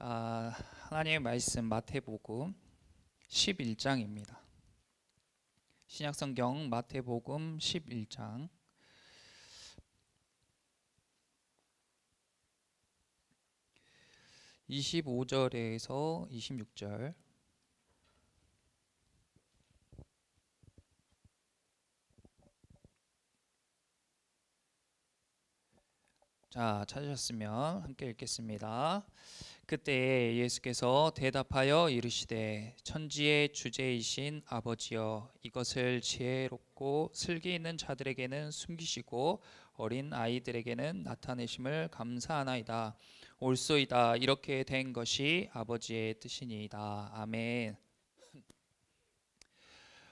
하나님의 말씀 마태복음 11장입니다. 신약성경 마태복음 11장 25절에서 26절. 자, 찾으셨으면 함께 읽겠습니다. 그때 예수께서 대답하여 이르시되 천지의 주제이신 아버지여, 이것을 지혜롭고 슬기 있는 자들에게는 숨기시고 어린 아이들에게는 나타내심을 감사하나이다. 옳소이다. 이렇게 된 것이 아버지의 뜻이니이다. 아멘.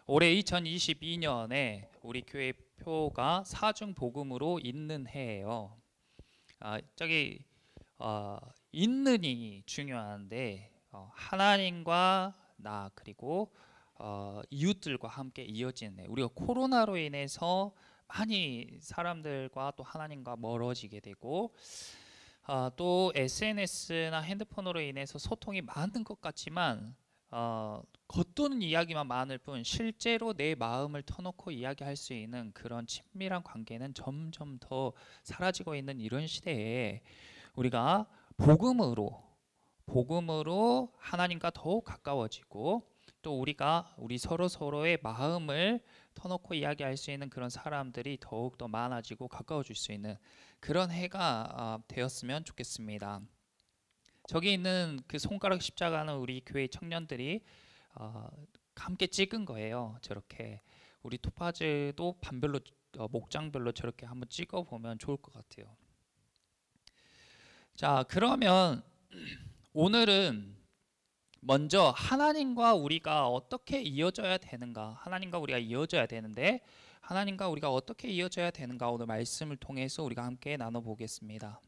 올해 2022년에 우리 교회 표가 사중복음으로 있는 해예요. 있는이 중요한데 하나님과 나 그리고 이웃들과 함께 이어지는 애. 우리가 코로나로 인해서 많이 사람들과 또 하나님과 멀어지게 되고 또 SNS나 핸드폰으로 인해서 소통이 많은 것 같지만 겉도는 이야기만 많을 뿐 실제로 내 마음을 터놓고 이야기할 수 있는 그런 친밀한 관계는 점점 더 사라지고 있는 이런 시대에 우리가 복음으로 하나님과 더욱 가까워지고 또 우리 서로의 마음을 터놓고 이야기할 수 있는 그런 사람들이 더욱 더 많아지고 가까워질 수 있는 그런 해가 되었으면 좋겠습니다. 저기 있는 그 손가락 십자가는 우리 교회 청년들이 함께 찍은 거예요. 저렇게 우리 토파즈도 반별로 목장별로 저렇게 한번 찍어 보면 좋을 것 같아요. 자, 그러면 오늘은 먼저 하나님과 우리가 어떻게 이어져야 되는가, 하나님과 우리가 이어져야 되는데 하나님과 우리가 어떻게 이어져야 되는가 오늘 말씀을 통해서 우리가 함께 나눠보겠습니다.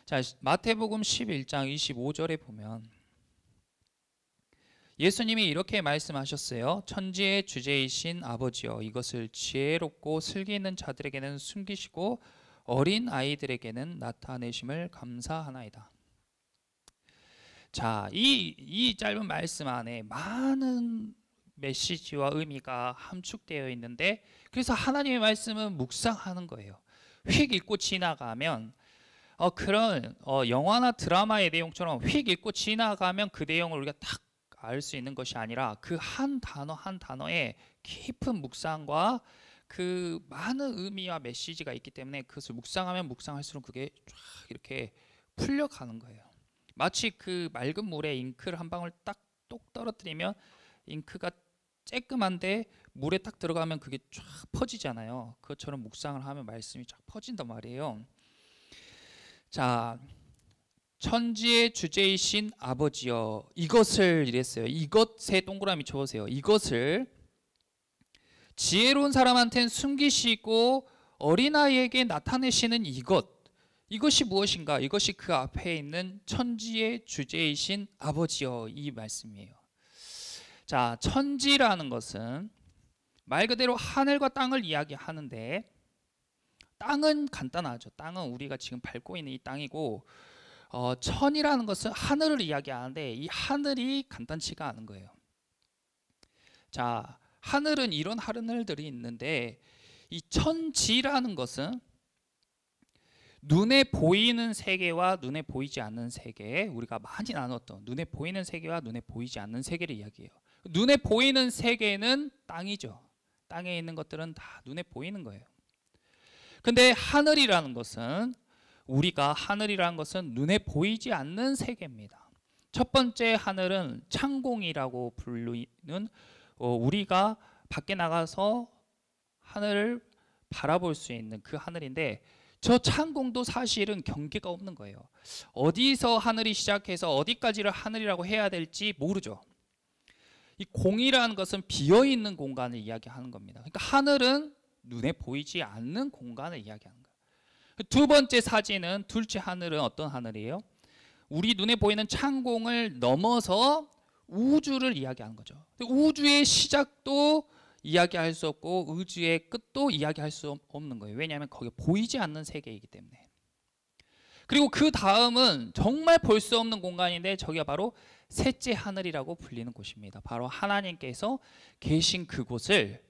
자, 마태복음 11장 25절에 보면 예수님이 이렇게 말씀하셨어요. 천지의 주제이신 아버지여, 이것을 지혜롭고 슬기 있는 자들에게는 숨기시고 어린 아이들에게는 나타내심을 감사하나이다. 자, 이 짧은 말씀 안에 많은 메시지와 의미가 함축되어 있는데, 그래서 하나님의 말씀은 묵상하는 거예요. 휙 읽고 지나가면 그런 영화나 드라마의 내용처럼 휙 읽고 지나가면 그 내용을 우리가 딱 알 수 있는 것이 아니라 그 한 단어 한 단어에 깊은 묵상과 그 많은 의미와 메시지가 있기 때문에 그것을 묵상하면 묵상할수록 그게 쫙 이렇게 풀려가는 거예요. 마치 그 맑은 물에 잉크를 한 방울 딱 똑 떨어뜨리면 잉크가 쬐끔한데 물에 딱 들어가면 그게 쫙 퍼지잖아요. 그것처럼 묵상을 하면 말씀이 쫙 퍼진단 말이에요. 자, 천지의 주제이신 아버지여, 이것을 이랬어요. 이것에 동그라미 쳐보세요. 이것을 지혜로운 사람한테는 숨기시고 어린아이에게 나타내시는 이것이 무엇인가? 이것이 그 앞에 있는 천지의 주제이신 아버지여, 이 말씀이에요. 자, 천지라는 것은 말 그대로 하늘과 땅을 이야기하는데, 땅은 간단하죠. 땅은 우리가 지금 밟고 있는 이 땅이고, 천이라는 것은 하늘을 이야기하는데 이 하늘이 간단치가 않은 거예요. 자, 하늘은 이런 하늘들이 있는데 이 천지라는 것은 눈에 보이는 세계와 눈에 보이지 않는 세계, 우리가 많이 나눴던 눈에 보이는 세계와 눈에 보이지 않는 세계를 이야기해요. 눈에 보이는 세계는 땅이죠. 땅에 있는 것들은 다 눈에 보이는 거예요. 근데 하늘이라는 것은 눈에 보이지 않는 세계입니다. 첫 번째 하늘은 창공이라고 부르는 우리가 밖에 나가서 하늘을 바라볼 수 있는 그 하늘인데, 저 창공도 사실은 경계가 없는 거예요. 어디서 하늘이 시작해서 어디까지를 하늘이라고 해야 될지 모르죠. 이 공이라는 것은 비어있는 공간을 이야기하는 겁니다. 그러니까 하늘은 눈에 보이지 않는 공간을 이야기하는 거예요. 두 번째 사진은, 둘째 하늘은 어떤 하늘이에요? 우리 눈에 보이는 창공을 넘어서 우주를 이야기하는 거죠. 우주의 시작도 이야기할 수 없고 우주의 끝도 이야기할 수 없는 거예요. 왜냐하면 거기 보이지 않는 세계이기 때문에. 그리고 그 다음은 정말 볼 수 없는 공간인데 저기가 바로 셋째 하늘이라고 불리는 곳입니다. 바로 하나님께서 계신 그곳을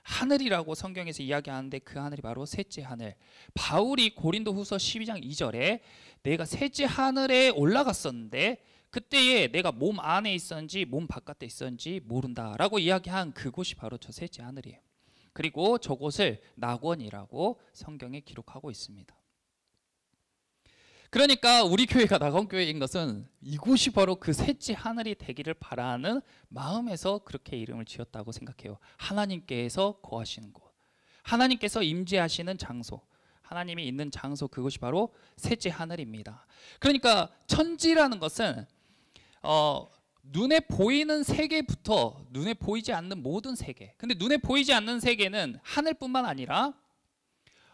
하늘이라고 성경에서 이야기하는데 그 하늘이 바로 셋째 하늘. 바울이 고린도후서 12장 2절에 내가 셋째 하늘에 올라갔었는데 그때에 내가 몸 안에 있었는지 몸 바깥에 있었는지 모른다라고 이야기한 그곳이 바로 저 셋째 하늘이에요. 그리고 저곳을 낙원이라고 성경에 기록하고 있습니다. 그러니까 우리 교회가 낙원교회인 것은 이곳이 바로 그 셋째 하늘이 되기를 바라는 마음에서 그렇게 이름을 지었다고 생각해요. 하나님께서 거하시는 곳, 하나님께서 임재하시는 장소, 하나님이 있는 장소, 그것이 바로 셋째 하늘입니다. 그러니까 천지라는 것은 눈에 보이는 세계부터 눈에 보이지 않는 모든 세계, 근데 눈에 보이지 않는 세계는 하늘뿐만 아니라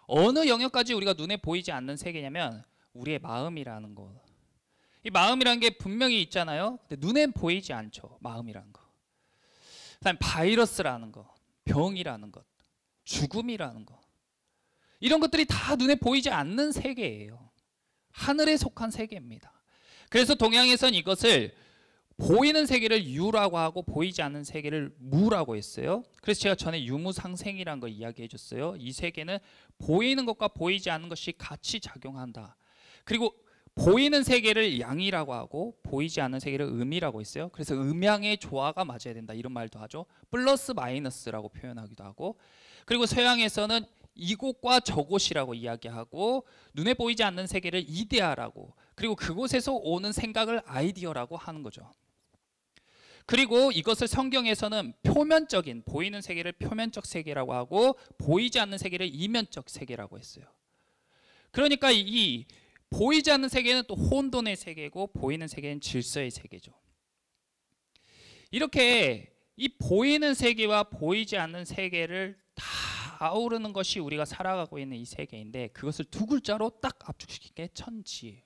어느 영역까지 우리가 눈에 보이지 않는 세계냐면 우리의 마음이라는 것. 이 마음이라는 게 분명히 있잖아요. 근데 눈엔 보이지 않죠. 마음이라는 거. 그다음에 바이러스라는 거, 병이라는 것, 죽음이라는 것. 이런 것들이 다 눈에 보이지 않는 세계예요. 하늘에 속한 세계입니다. 그래서 동양에선 이것을 보이는 세계를 유라고 하고 보이지 않는 세계를 무라고 했어요. 그래서 제가 전에 유무상생이라는 걸 이야기해 줬어요. 이 세계는 보이는 것과 보이지 않는 것이 같이 작용한다. 그리고 보이는 세계를 양이라고 하고 보이지 않는 세계를 음이라고 했어요. 그래서 음양의 조화가 맞아야 된다 이런 말도 하죠. 플러스 마이너스라고 표현하기도 하고, 그리고 서양에서는 이곳과 저곳이라고 이야기하고 눈에 보이지 않는 세계를 이데아라고, 그리고 그곳에서 오는 생각을 아이디어라고 하는 거죠. 그리고 이것을 성경에서는 표면적인 보이는 세계를 표면적 세계라고 하고 보이지 않는 세계를 이면적 세계라고 했어요. 그러니까 이 보이지 않는 세계는 또 혼돈의 세계고 보이는 세계는 질서의 세계죠. 이렇게 이 보이는 세계와 보이지 않는 세계를 다 아우르는 것이 우리가 살아가고 있는 이 세계인데, 그것을 두 글자로 딱 압축시킨 게 천지예요.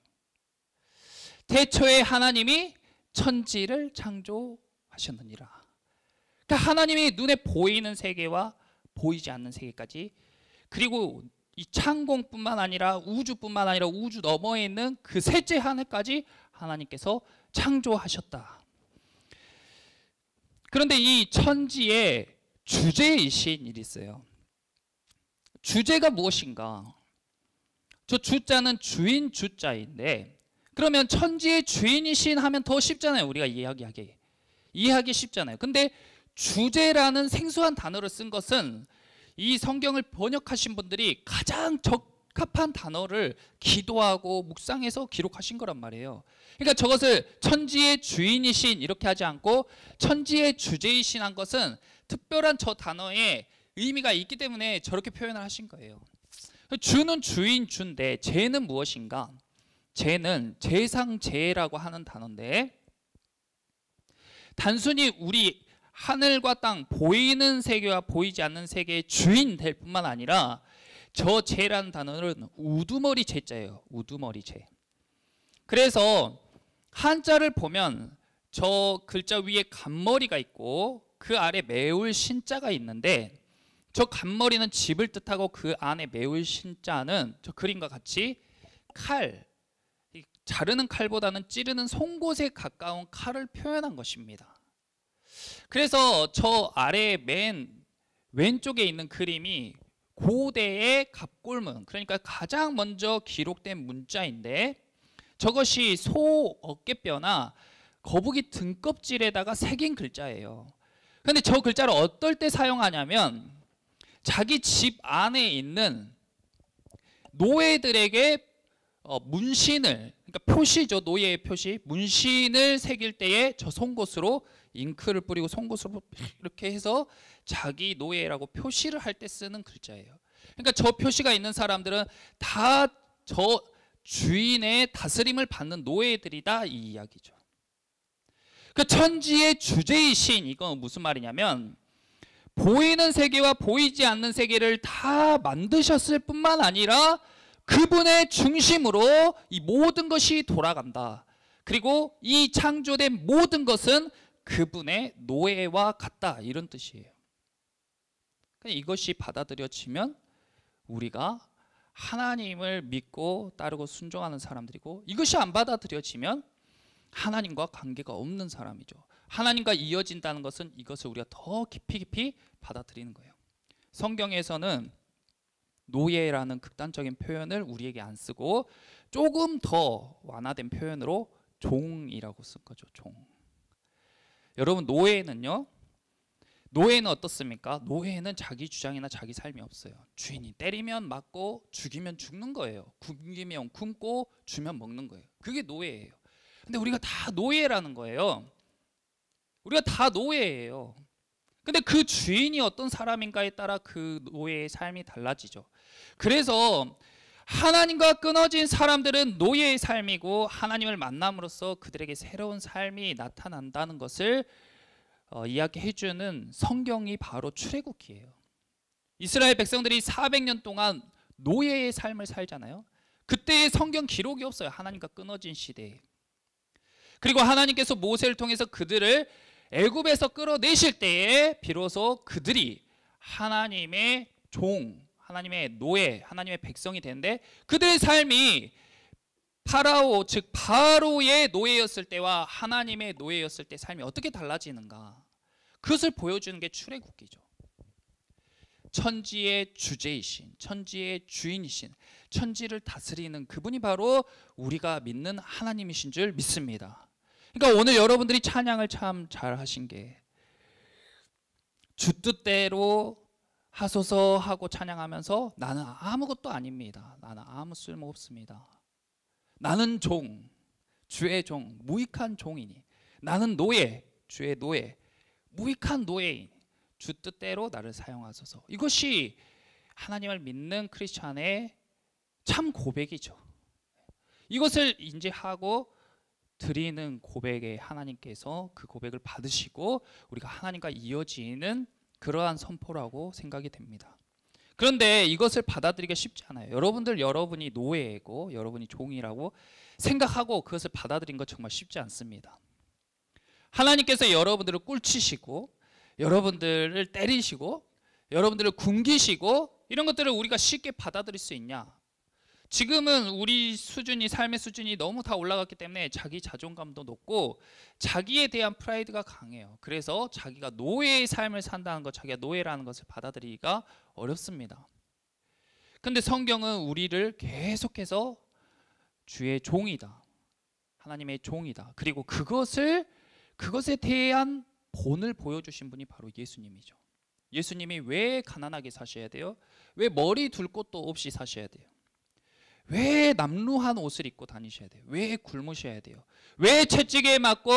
태초에 하나님이 천지를 창조하셨느니라. 그러니까 하나님이 눈에 보이는 세계와 보이지 않는 세계까지, 그리고 이 창공뿐만 아니라 우주뿐만 아니라 우주 너머에 있는 그 셋째 하늘까지 하나님께서 창조하셨다. 그런데 이 천지의 주제이신 일이 있어요. 주제가 무엇인가? 저 주자는 주인 주자인데, 그러면 천지의 주인이신 하면 더 쉽잖아요. 우리가 이해하기 쉽잖아요. 근데 주제라는 생소한 단어를 쓴 것은 이 성경을 번역하신 분들이 가장 적합한 단어를 기도하고 묵상해서 기록하신 거란 말이에요. 그러니까 저것을 천지의 주인이신 이렇게 하지 않고 천지의 주제이신 한 것은 특별한 저 단어에 의미가 있기 때문에 저렇게 표현을 하신 거예요. 주는 주인 주인데 제는 무엇인가? 제는 제상제라고 하는 단어인데, 단순히 우리 하늘과 땅 보이는 세계와 보이지 않는 세계의 주인 될 뿐만 아니라 저 제라는 단어는 우두머리 제자예요. 우두머리 제. 그래서 한자를 보면 저 글자 위에 간머리가 있고 그 아래 매울 신자가 있는데, 저 간머리는 집을 뜻하고 그 안에 매울 신자는 저 그림과 같이 칼, 자르는 칼보다는 찌르는 송곳에 가까운 칼을 표현한 것입니다. 그래서 저 아래 맨 왼쪽에 있는 그림이 고대의 갑골문, 그러니까 가장 먼저 기록된 문자인데, 저것이 소 어깨뼈나 거북이 등껍질에다가 새긴 글자예요. 그런데 저 글자를 어떨 때 사용하냐면 자기 집 안에 있는 노예들에게 문신을, 그러니까 표시죠. 노예의 표시, 문신을 새길 때에 저 송곳으로 잉크를 뿌리고 송곳으로 이렇게 해서 자기 노예라고 표시를 할 때 쓰는 글자예요. 그러니까 저 표시가 있는 사람들은 다 저 주인의 다스림을 받는 노예들이다, 이 이야기죠. 그 천지의 주제이신, 이건 무슨 말이냐면 보이는 세계와 보이지 않는 세계를 다 만드셨을 뿐만 아니라 그분의 중심으로 이 모든 것이 돌아간다. 그리고 이 창조된 모든 것은 그분의 노예와 같다, 이런 뜻이에요. 이것이 받아들여지면 우리가 하나님을 믿고 따르고 순종하는 사람들이고, 이것이 안 받아들여지면 하나님과 관계가 없는 사람이죠. 하나님과 이어진다는 것은 이것을 우리가 더 깊이 받아들이는 거예요. 성경에서는 노예라는 극단적인 표현을 우리에게 안 쓰고 조금 더 완화된 표현으로 종이라고 쓴 거죠. 종. 여러분, 노예는요, 노예는 어떻습니까? 노예는 자기 주장이나 자기 삶이 없어요. 주인이 때리면 맞고 죽이면 죽는 거예요. 굶기면 굶고 주면 먹는 거예요. 그게 노예예요. 근데 우리가 다 노예라는 거예요. 우리가 다 노예예요. 근데 그 주인이 어떤 사람인가에 따라 그 노예의 삶이 달라지죠. 그래서 하나님과 끊어진 사람들은 노예의 삶이고, 하나님을 만남으로써 그들에게 새로운 삶이 나타난다는 것을 이야기해주는 성경이 바로 출애굽기예요. 이스라엘 백성들이 400년 동안 노예의 삶을 살잖아요. 그때의 성경 기록이 없어요. 하나님과 끊어진 시대에. 그리고 하나님께서 모세를 통해서 그들을 애굽에서 끌어내실 때에 비로소 그들이 하나님의 종, 하나님의 노예, 하나님의 백성이 되는데, 그들의 삶이 파라오, 즉 바로의 노예였을 때와 하나님의 노예였을 때 삶이 어떻게 달라지는가, 그것을 보여주는 게 출애굽기죠. 천지의 주제이신, 천지의 주인이신, 천지를 다스리는 그분이 바로 우리가 믿는 하나님이신 줄 믿습니다. 그러니까 오늘 여러분들이 찬양을 참 잘하신 게, 주 뜻대로 하소서 하고 찬양하면서 나는 아무것도 아닙니다. 나는 아무 쓸모 없습니다. 나는 종, 주의 종, 무익한 종이니. 나는 노예, 주의 노예, 무익한 노예인. 주 뜻대로 나를 사용하소서. 이것이 하나님을 믿는 크리스찬의 참 고백이죠. 이것을 인지하고 드리는 고백에 하나님께서 그 고백을 받으시고 우리가 하나님과 이어지는 그러한 선포라고 생각이 됩니다. 그런데 이것을 받아들이기가 쉽지 않아요. 여러분이 노예이고 여러분이 종이라고 생각하고 그것을 받아들이는 것 정말 쉽지 않습니다. 하나님께서 여러분들을 꿀치시고 여러분들을 때리시고 여러분들을 굶기시고 이런 것들을 우리가 쉽게 받아들일 수 있냐? 지금은 우리 수준이, 삶의 수준이 너무 다 올라갔기 때문에 자기 자존감도 높고 자기에 대한 프라이드가 강해요. 그래서 자기가 노예의 삶을 산다는 것, 자기가 노예라는 것을 받아들이기가 어렵습니다. 근데 성경은 우리를 계속해서 주의 종이다, 하나님의 종이다, 그리고 그것에 대한 본을 보여주신 분이 바로 예수님이죠. 예수님이 왜 가난하게 사셔야 돼요? 왜 머리 둘 곳도 없이 사셔야 돼요? 왜 남루한 옷을 입고 다니셔야 돼요? 왜 굶으셔야 돼요? 왜 채찍에 맞고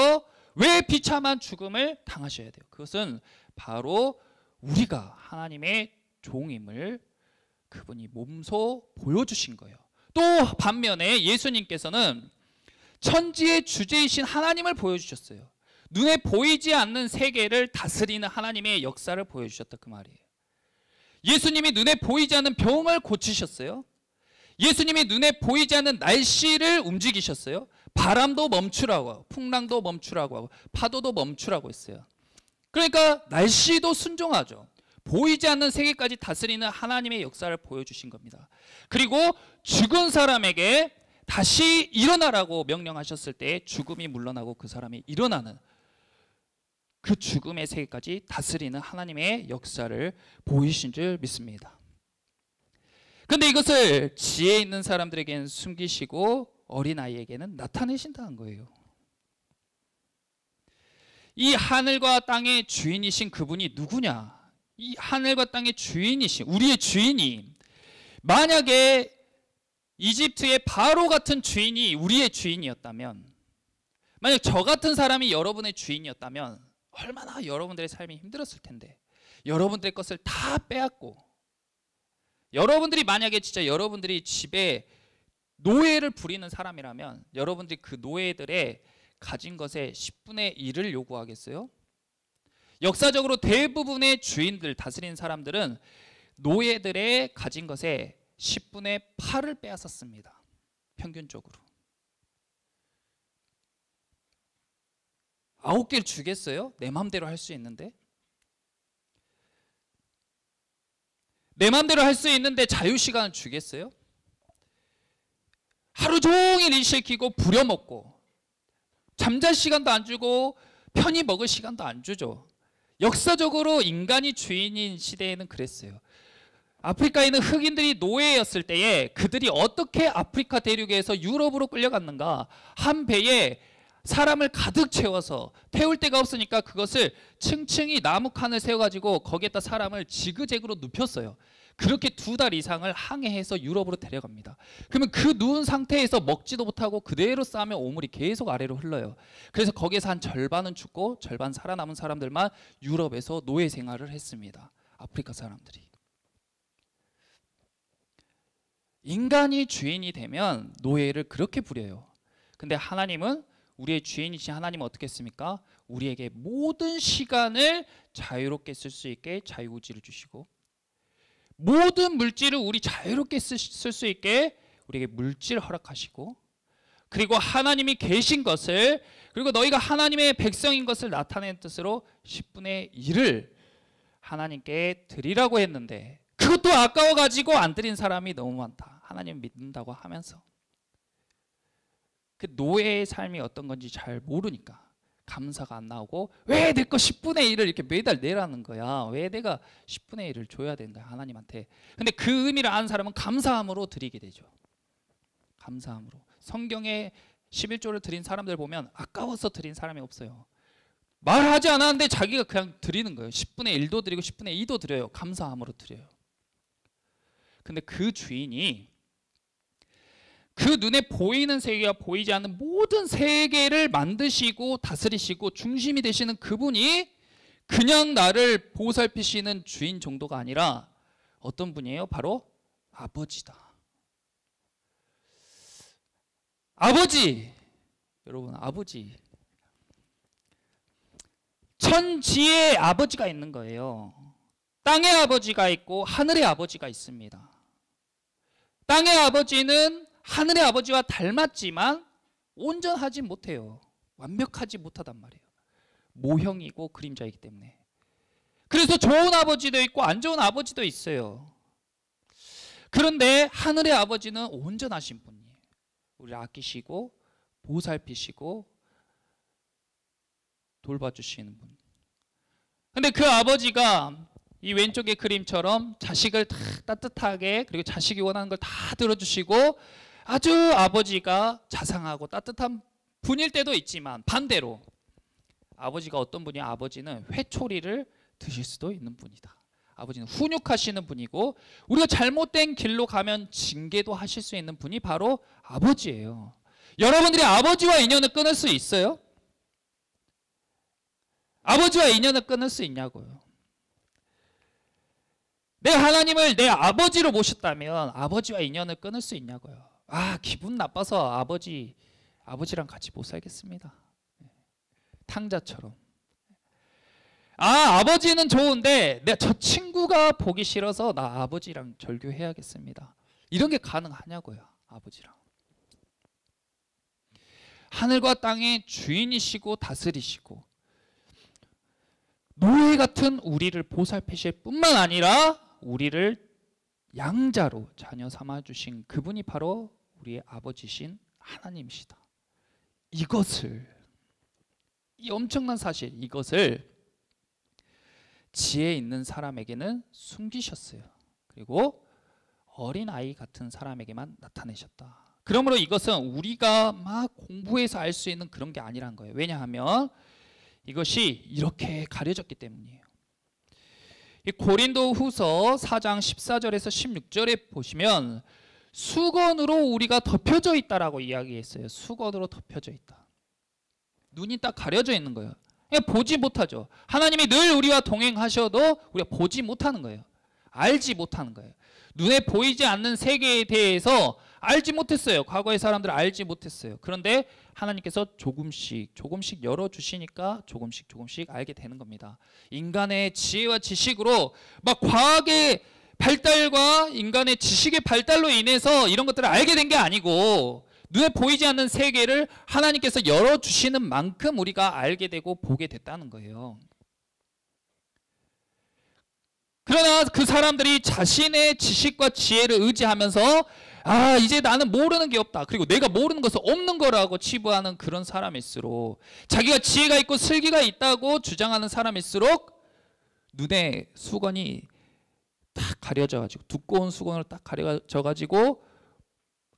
왜 비참한 죽음을 당하셔야 돼요? 그것은 바로 우리가 하나님의 종임을 그분이 몸소 보여주신 거예요. 또 반면에 예수님께서는 천지의 주제이신 하나님을 보여주셨어요. 눈에 보이지 않는 세계를 다스리는 하나님의 역사를 보여주셨다, 그 말이에요. 예수님이 눈에 보이지 않는 병을 고치셨어요. 예수님이 눈에 보이지 않는 날씨를 움직이셨어요. 바람도 멈추라고 하고 풍랑도 멈추라고 하고 파도도 멈추라고 했어요. 그러니까 날씨도 순종하죠. 보이지 않는 세계까지 다스리는 하나님의 역사를 보여주신 겁니다. 그리고 죽은 사람에게 다시 일어나라고 명령하셨을 때 죽음이 물러나고 그 사람이 일어나는 그 죽음의 세계까지 다스리는 하나님의 역사를 보이신 줄 믿습니다. 근데 이것을 지혜 있는 사람들에게는 숨기시고 어린아이에게는 나타내신다는 거예요. 이 하늘과 땅의 주인이신 그분이 누구냐? 이 하늘과 땅의 주인이신 우리의 주인이, 만약에 이집트의 바로 같은 주인이 우리의 주인이었다면, 만약 저 같은 사람이 여러분의 주인이었다면 얼마나 여러분들의 삶이 힘들었을 텐데, 여러분들의 것을 다 빼앗고, 여러분들이 만약에 진짜 여러분들이 집에 노예를 부리는 사람이라면 여러분들이 그 노예들의 가진 것의 10분의 1을 요구하겠어요? 역사적으로 대부분의 주인들, 다스리는 사람들은 노예들의 가진 것의 10분의 8을 빼앗았습니다. 평균적으로. 9개를 주겠어요? 내 마음대로 할 수 있는데? 내 마음대로 할 수 있는데 자유시간을 주겠어요? 하루 종일 일 시키고 부려먹고 잠잘 시간도 안 주고 편히 먹을 시간도 안 주죠. 역사적으로 인간이 주인인 시대에는 그랬어요. 아프리카에 있는 흑인들이 노예였을 때에 그들이 어떻게 아프리카 대륙에서 유럽으로 끌려갔는가. 한 배에 사람을 가득 채워서 태울 데가 없으니까 그것을 층층이 나무 칸을 세워가지고 거기에다 사람을 지그재그로 눕혔어요. 그렇게 2달 이상을 항해해서 유럽으로 데려갑니다. 그러면 그 누운 상태에서 먹지도 못하고 그대로 싸면 오물이 계속 아래로 흘러요. 그래서 거기에서 한 절반은 죽고 절반 살아남은 사람들만 유럽에서 노예 생활을 했습니다. 아프리카 사람들이. 인간이 주인이 되면 노예를 그렇게 부려요. 근데 하나님은, 우리의 주인이신 하나님은 어떻게 했습니까? 우리에게 모든 시간을 자유롭게 쓸 수 있게 자유의지를 주시고, 모든 물질을 우리 자유롭게 쓸 수 있게 우리에게 물질을 허락하시고, 그리고 하나님이 계신 것을, 그리고 너희가 하나님의 백성인 것을 나타내는 뜻으로 10분의 1을 하나님께 드리라고 했는데, 그것도 아까워가지고 안 드린 사람이 너무 많다. 하나님 믿는다고 하면서 그 노예의 삶이 어떤 건지 잘 모르니까 감사가 안 나오고, 왜 내 거 10분의 1을 이렇게 매달 내라는 거야. 왜 내가 10분의 1을 줘야 되는 거야 하나님한테. 근데 그 의미를 아는 사람은 감사함으로 드리게 되죠. 감사함으로. 성경에 11조를 드린 사람들 보면 아까워서 드린 사람이 없어요. 말하지 않았는데 자기가 그냥 드리는 거예요. 10분의 1도 드리고 10분의 2도 드려요. 감사함으로 드려요. 근데 그 주인이 그 눈에 보이는 세계와 보이지 않는 모든 세계를 만드시고 다스리시고 중심이 되시는 그분이 그냥 나를 보살피시는 주인 정도가 아니라 어떤 분이에요? 바로 아버지다. 아버지, 여러분, 아버지. 천지에 아버지가 있는 거예요. 땅의 아버지가 있고 하늘의 아버지가 있습니다. 땅의 아버지는 하늘의 아버지와 닮았지만 온전하지 못해요. 완벽하지 못하단 말이에요. 모형이고 그림자이기 때문에. 그래서 좋은 아버지도 있고 안 좋은 아버지도 있어요. 그런데 하늘의 아버지는 온전하신 분이에요. 우리를 아끼시고 보살피시고 돌봐주시는 분. 근데 그 아버지가 이 왼쪽의 그림처럼 자식을 다 따뜻하게, 그리고 자식이 원하는 걸 다 들어주시고 아주 아버지가 자상하고 따뜻한 분일 때도 있지만, 반대로 아버지가 어떤 분이야? 아버지는 회초리를 드실 수도 있는 분이다. 아버지는 훈육하시는 분이고, 우리가 잘못된 길로 가면 징계도 하실 수 있는 분이 바로 아버지예요. 여러분들이 아버지와 인연을 끊을 수 있어요? 아버지와 인연을 끊을 수 있냐고요. 내 하나님을 내 아버지로 모셨다면 아버지와 인연을 끊을 수 있냐고요. 기분 나빠서 아버지랑 같이 못 살겠습니다. 탕자처럼. 아버지는 좋은데 저 친구가 보기 싫어서 나 아버지랑 절교해야겠습니다. 이런 게 가능하냐고요. 아버지랑. 하늘과 땅의 주인이시고 다스리시고 노예 같은 우리를 보살피실 뿐만 아니라 우리를 양자로 자녀 삼아주신 그분이 바로 우리의 아버지신 하나님이시다. 이 엄청난 사실, 이것을 지혜 있는 사람에게는 숨기셨어요. 그리고 어린아이 같은 사람에게만 나타내셨다. 그러므로 이것은 우리가 막 공부해서 알 수 있는 그런 게 아니란 거예요. 왜냐하면 이것이 이렇게 가려졌기 때문이에요. 이 고린도후서 4장 14절에서 16절에 보시면 수건으로 우리가 덮여져 있다라고 이야기했어요. 수건으로 덮여져 있다. 눈이 딱 가려져 있는 거예요. 그냥 보지 못하죠. 하나님이 늘 우리와 동행하셔도 우리가 보지 못하는 거예요. 알지 못하는 거예요. 눈에 보이지 않는 세계에 대해서 알지 못했어요. 과거의 사람들은 알지 못했어요. 그런데 하나님께서 조금씩 열어주시니까 조금씩 알게 되는 겁니다. 인간의 지혜와 지식으로 막 과학의 발달과 인간의 지식의 발달로 인해서 이런 것들을 알게 된 게 아니고, 눈에 보이지 않는 세계를 하나님께서 열어주시는 만큼 우리가 알게 되고 보게 됐다는 거예요. 그러나 그 사람들이 자신의 지식과 지혜를 의지하면서 아, 이제 나는 모르는 게 없다. 그리고 내가 모르는 것은 없는 거라고 치부하는 그런 사람일수록, 자기가 지혜가 있고 슬기가 있다고 주장하는 사람일수록 눈에 수건이 딱 가려져 가지고, 두꺼운 수건으로 딱 가려져 가지고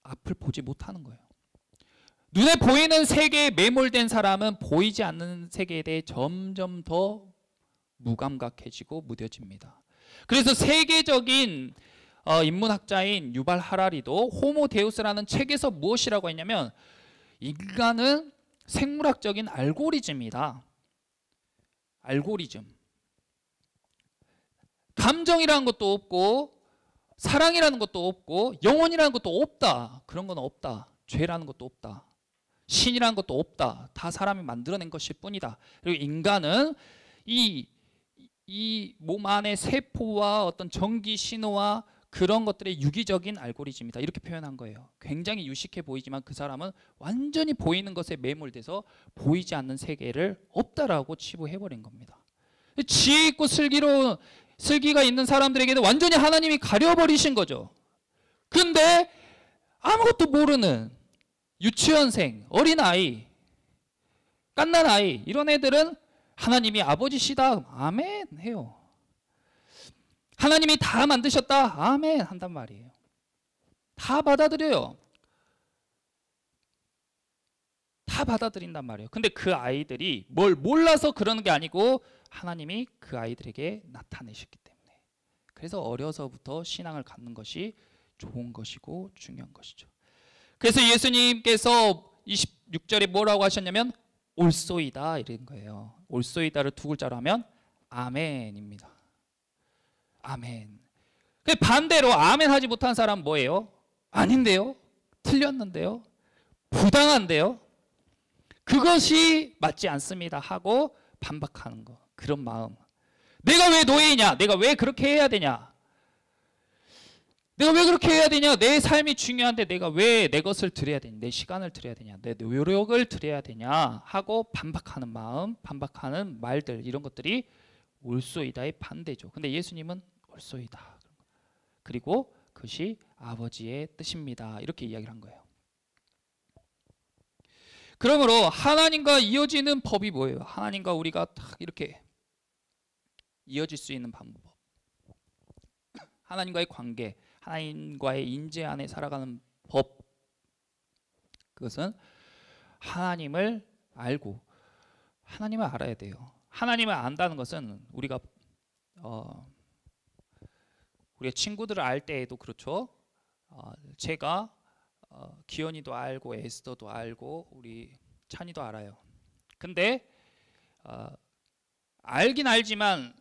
앞을 보지 못하는 거예요. 눈에 보이는 세계에 매몰된 사람은 보이지 않는 세계에 대해 점점 더 무감각해지고 무뎌집니다. 그래서 세계적인 인문학자인 유발 하라리도 호모 데우스라는 책에서 무엇이라고 했냐면, 인간은 생물학적인 알고리즘이다. 알고리즘. 감정이라는 것도 없고 사랑이라는 것도 없고 영혼이라는 것도 없다. 그런 건 없다. 죄라는 것도 없다. 신이라는 것도 없다. 다 사람이 만들어낸 것일 뿐이다. 그리고 인간은 이 몸 안의 세포와 어떤 전기 신호와 그런 것들의 유기적인 알고리즘이다. 이렇게 표현한 거예요. 굉장히 유식해 보이지만 그 사람은 완전히 보이는 것에 매몰돼서 보이지 않는 세계를 없다라고 치부해버린 겁니다. 지혜 있고 슬기가 있는 사람들에게는 완전히 하나님이 가려버리신 거죠. 근데 아무것도 모르는 유치원생, 어린아이, 갓난아이, 이런 애들은 하나님이 아버지시다, 아멘 해요. 하나님이 다 만드셨다, 아멘 한단 말이에요. 다 받아들여요. 다 받아들인단 말이에요. 근데 그 아이들이 뭘 몰라서 그러는 게 아니고 하나님이 그 아이들에게 나타내셨기 때문에. 그래서 어려서부터 신앙을 갖는 것이 좋은 것이고 중요한 것이죠. 그래서 예수님께서 26절에 뭐라고 하셨냐면 올소이다 이런 거예요. 올소이다를 두 글자로 하면 아멘입니다. 아멘. 반대로 아멘 하지 못한 사람은 뭐예요? 아닌데요? 틀렸는데요? 부당한데요? 그것이 맞지 않습니다 하고 반박하는 거. 그런 마음. 내가 왜 노예이냐? 내가 왜 그렇게 해야 되냐? 내가 왜 그렇게 해야 되냐? 내 삶이 중요한데 내가 왜 내 것을 드려야 되냐? 내 시간을 드려야 되냐? 내 노력을 드려야 되냐? 하고 반박하는 마음, 반박하는 말들, 이런 것들이 올소이다의 반대죠. 근데 예수님은 올소이다. 그리고 그것이 아버지의 뜻입니다. 이렇게 이야기를 한 거예요. 그러므로 하나님과 이어지는 법이 뭐예요? 하나님과 우리가 딱 이렇게 이어질 수 있는 방법. 하나님과의 관계, 하나님과의 인재 안에 살아가는 법. 그것은 하나님을 알고, 하나님을 알아야 돼요. 하나님을 안다는 것은 우리가 친구들을 알 때에도 그렇죠. 제가 기현이도 알고 에스더도 알고 우리 찬이도 알아요. 근데 알긴 알지만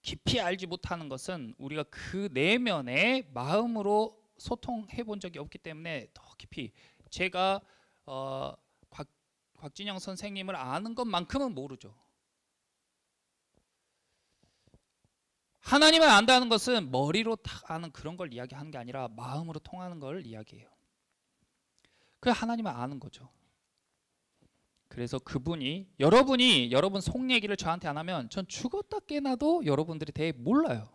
깊이 알지 못하는 것은 우리가 그 내면의 마음으로 소통해 본 적이 없기 때문에 더 깊이, 제가 곽진영 선생님을 아는 것만큼은 모르죠. 하나님을 안다는 것은 머리로 딱 아는 그런 걸 이야기하는 게 아니라 마음으로 통하는 걸 이야기해요. 그 하나님을 아는 거죠. 그래서 여러분이 여러분 속 얘기를 저한테 안 하면 전 죽었다 깨나도 여러분들에 대해 몰라요.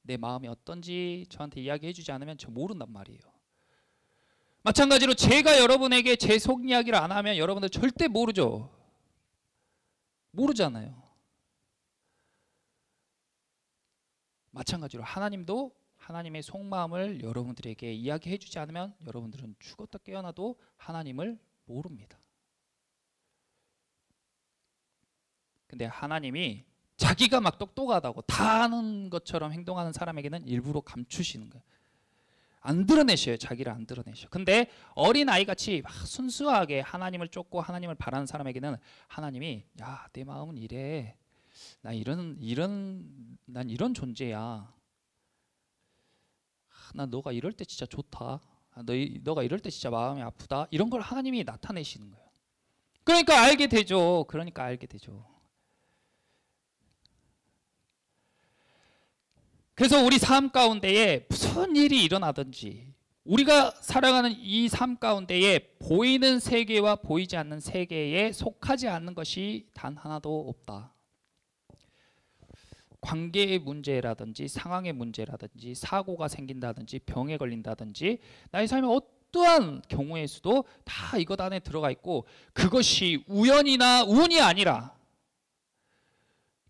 내 마음이 어떤지 저한테 이야기해 주지 않으면 저 모른단 말이에요. 마찬가지로 제가 여러분에게 제 속 이야기를 안 하면 여러분들 절대 모르죠. 모르잖아요. 마찬가지로 하나님도 하나님의 속마음을 여러분들에게 이야기해 주지 않으면 여러분들은 죽었다 깨어나도 하나님을 모릅니다. 근데 하나님이 자기가 막 똑똑하다고 다 아는 것처럼 행동하는 사람에게는 일부러 감추시는 거예요. 안 드러내셔요. 자기를 안 드러내셔. 근데 어린아이같이 막 순수하게 하나님을 쫓고 하나님을 바라는 사람에게는 하나님이, 야, 내 마음은 이래. 난 이런 존재야. 난 너가 이럴 때 진짜 좋다. 너가 이럴 때 진짜 마음이 아프다. 이런 걸 하나님이 나타내시는 거예요. 그러니까 알게 되죠. 그래서 우리 삶 가운데에 무슨 일이 일어나든지 우리가 살아가는 이 삶 가운데에 보이는 세계와 보이지 않는 세계에 속하지 않는 것이 단 하나도 없다. 관계의 문제라든지 상황의 문제라든지 사고가 생긴다든지 병에 걸린다든지 나의 삶의 어떠한 경우에서도 다 이것 안에 들어가 있고, 그것이 우연이나 운이 아니라,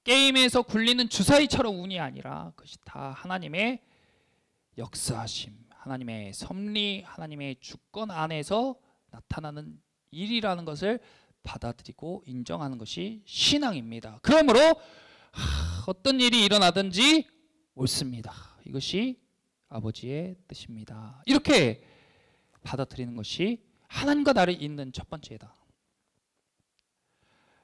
게임에서 굴리는 주사위처럼 운이 아니라 그것이 다 하나님의 역사하심, 하나님의 섭리, 하나님의 주권 안에서 나타나는 일이라는 것을 받아들이고 인정하는 것이 신앙입니다. 그러므로 어떤 일이 일어나든지 옳습니다. 이것이 아버지의 뜻입니다. 이렇게 받아들이는 것이 하나님과 나를 잇는 첫 번째다.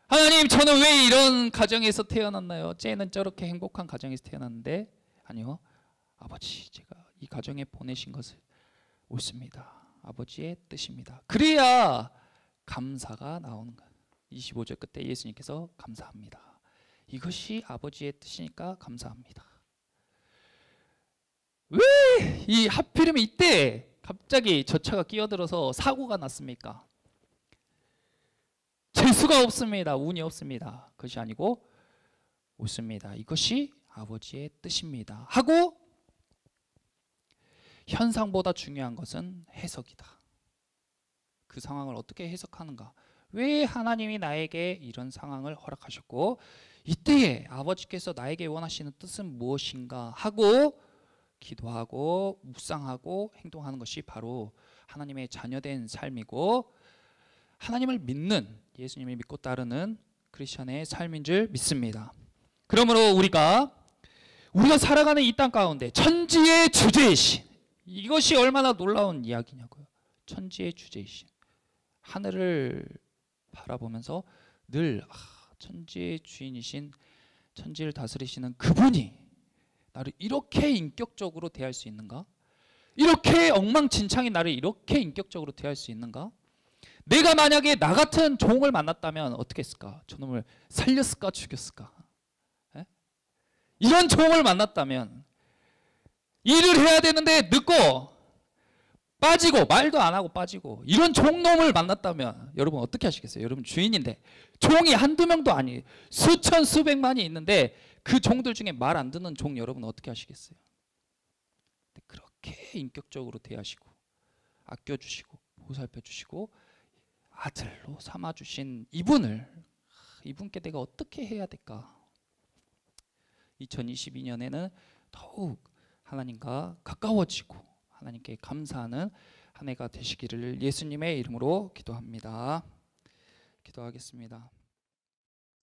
하나님, 저는 왜 이런 가정에서 태어났나요? 쟤는 저렇게 행복한 가정에서 태어났는데, 아니요, 아버지, 제가 이 가정에 보내신 것을 옳습니다. 아버지의 뜻입니다. 그래야 감사가 나오는 거예요. 25절 끝에 예수님께서 감사합니다. 이것이 아버지의 뜻이니까 감사합니다. 왜 이 하필이면 이때 갑자기 저 차가 끼어들어서 사고가 났습니까? 재수가 없습니다. 운이 없습니다. 그것이 아니고 옳습니다. 이것이 아버지의 뜻입니다. 하고 현상보다 중요한 것은 해석이다. 그 상황을 어떻게 해석하는가? 왜 하나님이 나에게 이런 상황을 허락하셨고 이때에 아버지께서 나에게 원하시는 뜻은 무엇인가 하고 기도하고 묵상하고 행동하는 것이 바로 하나님의 자녀된 삶이고 하나님을 믿는, 예수님을 믿고 따르는 크리스천의 삶인 줄 믿습니다. 그러므로 우리가 살아가는 이 땅 가운데 천지의 주제이신, 이것이 얼마나 놀라운 이야기냐고요. 천지의 주제이신, 하늘을 바라보면서 늘 천지의 주인이신, 천지를 다스리시는 그분이 나를 이렇게 인격적으로 대할 수 있는가? 이렇게 엉망진창인 나를 이렇게 인격적으로 대할 수 있는가? 내가 만약에 나 같은 종을 만났다면 어떻게 했을까? 저놈을 살렸을까? 죽였을까? 에? 이런 종을 만났다면 일을 해야 되는데 늦고 빠지고 말도 안 하고 빠지고 이런 종놈을 만났다면 여러분 어떻게 하시겠어요? 여러분 주인인데 종이 한두 명도 아니에요. 수천 수백만이 있는데 그 종들 중에 말 안 듣는 종 여러분 어떻게 하시겠어요? 그렇게 인격적으로 대하시고 아껴주시고 보살펴주시고 아들로 삼아주신 이분께 내가 어떻게 해야 될까? 2022년에는 더욱 하나님과 가까워지고 하나님께 감사하는 한 해가 되시기를 예수님의 이름으로 기도합니다. 기도하겠습니다.